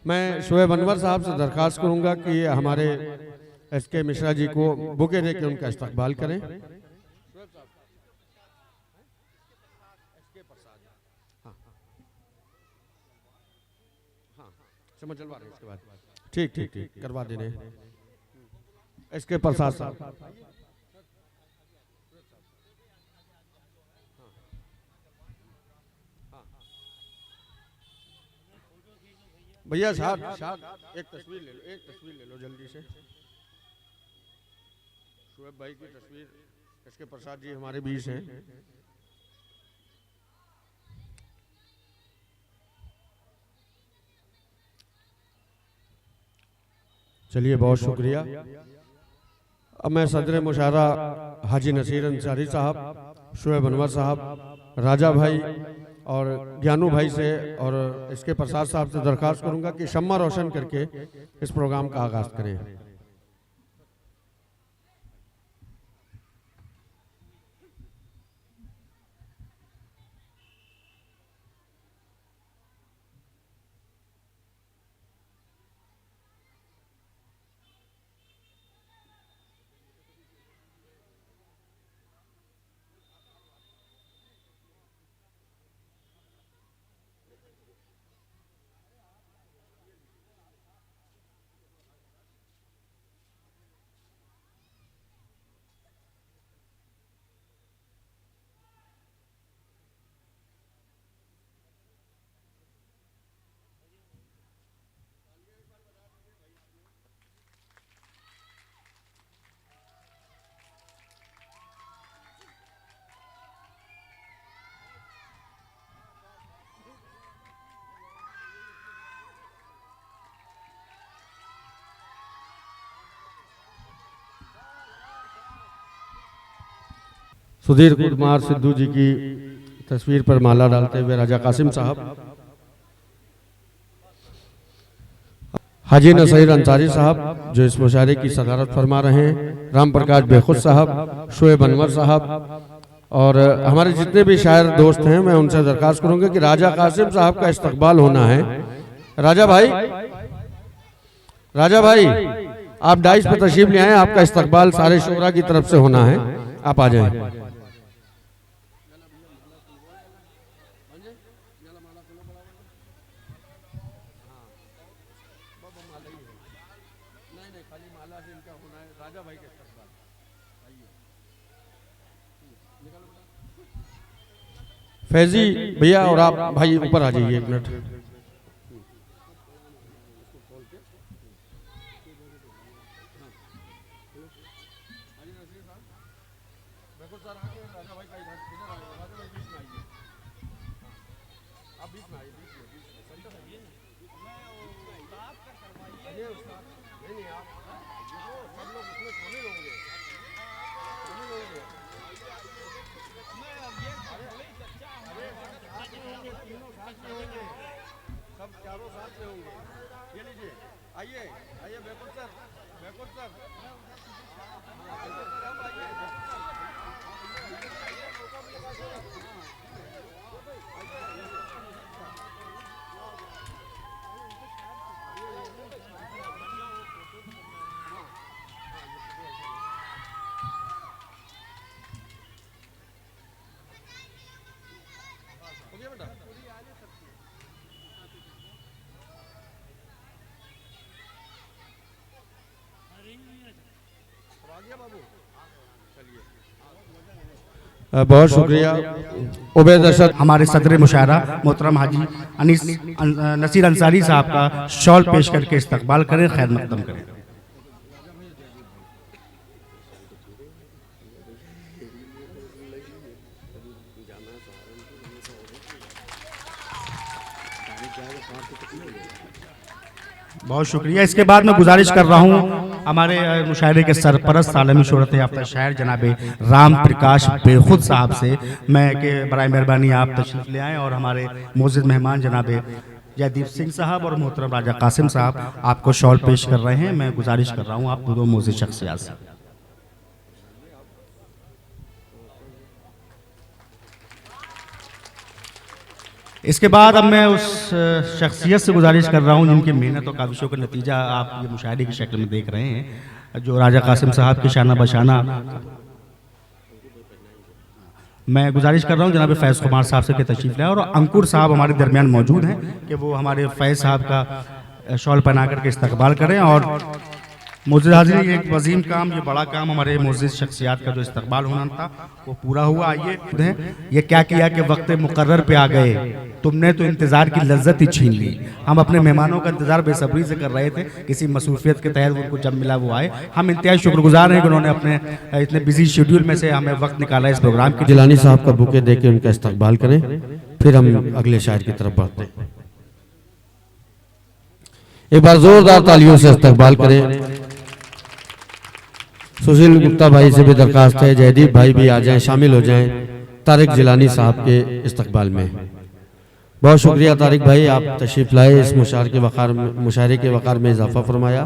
मैं शोएब अनवर साहब से दरख्वास्त करूंगा कि हमारे एस.के. मिश्रा जी को बुके दे के उनका इस्तकबाल करें। चलवा रहे इसके बाद ठीक ठीक ठीक करवा दे रहे हैं। एस.के. प्रसाद साहब, भैया साहब एक तस्वीर ले लो जल्दी से। शोएब भाई की तस्वीर, एस.के. प्रसाद जी हमारे बीच हैं। चलिए, बहुत शुक्रिया। अब मैं सदर मुशारा हाजी नसीर अंसारी साहब, शोएब अनवर साहब, राजा भाई और ज्ञानू भाई से और एस.के. प्रसाद साहब से दरख्वास्त करूंगा कि शम्मा रोशन करके इस प्रोग्राम का आगाज करें। सुधीर कुमार सिद्धू जी की तस्वीर पर माला डालते हुए राजा कासिम साहब, हाजी नसीर अंसारी साहब जो इस मुशायरे की सदारत फरमा रहे हैं, राम प्रकाश बेखुद साहब, शोएब अनवर साहब और हमारे जितने भी शायर दोस्त हैं, मैं उनसे दरख्वास्त करूंगा कि राजा कासिम साहब का इस्तकबाल होना है। राजा भाई आप डाइस पर तशरीफ ले आए, आपका इस्तकबाल सारे शोरा की तरफ से होना है, आप आ जाएं। फैजी भैया और आप भाई ऊपर आ जाइए एक मिनट। बहुत शुक्रिया। उबैद अरशद हमारे सदर मुशायरा मोहतरम हाजी नसीर अंसारी साहब का शॉल पेश करके इस्तकबाल करें, खैर मकदम करें। बहुत शुक्रिया। इसके बाद मैं गुजारिश कर रहा हूँ हमारे मुशायरे के सरपरस्त आलमी शोहरत याफ्ता शायर जनाब राम प्रकाश बेखुद साहब से मैं कि बराए मेहरबानी आप तशरीफ़ ले आएँ और हमारे मोअज़्ज़िज़ मेहमान जनाब जयदीप सिंह साहब और मोहतरम राजा कासिम साहब आपको शॉल पेश कर रहे हैं। मैं गुजारिश कर रहा हूँ आप दोनों मोअज़्ज़िज़ शख्सियात से। इसके बाद अब मैं उस शख्सियत से गुजारिश कर रहा हूँ जिनकी मेहनत और काविशों का नतीजा आप ये मुशायरे की शक्ल में देख रहे हैं, जो राजा कासिम साहब के शाना बशाना। मैं गुजारिश कर रहा हूँ जनाब फैज़ कुमार साहब से कि तशरीफ़ लाए, और अंकुर साहब हमारे दरमियान मौजूद हैं कि वो हमारे फैज़ साहब का शॉल पहना करके इस्तकबाल करें। और मुझे हाजिर ये एक वजीम काम, ये बड़ा काम, हमारे मुअज़्ज़िज़ शख्सियात का जो इस्तकबाल होना था वो पूरा हुआ। आइए खुद हैं, ये क्या किया कि वक्त मुकर्रर पे आ गए, तुमने तो इंतज़ार की लज्जत ही छीन ली। हम अपने मेहमानों का इंतज़ार बेसब्री से कर रहे थे, किसी मसरूफियत के तहत उनको जब मिला वो आए। हम इंतहाई शुक्रगुजार हैं कि उन्होंने अपने इतने बिजी शेड्यूल में से हमें वक्त निकाला इस प्रोग्राम के। जिलानी साहब का बुके दे के उनका इस्तकबाल करें, फिर हम अगले शायर की तरफ बढ़ते हैं। एक बार जोरदार तालियों से इस्तकबाल करें। सुशील गुप्ता भाई से भी दरखास्त है, जयदीप भाई भी आ जाएं, शामिल हो जाएं तारिक जिलानी साहब के इस्तकबाल में। बहुत शुक्रिया तारिक भाई, आप तशरीफ लाए, इस मुशायरे के वक़ार में इजाफा फरमाया।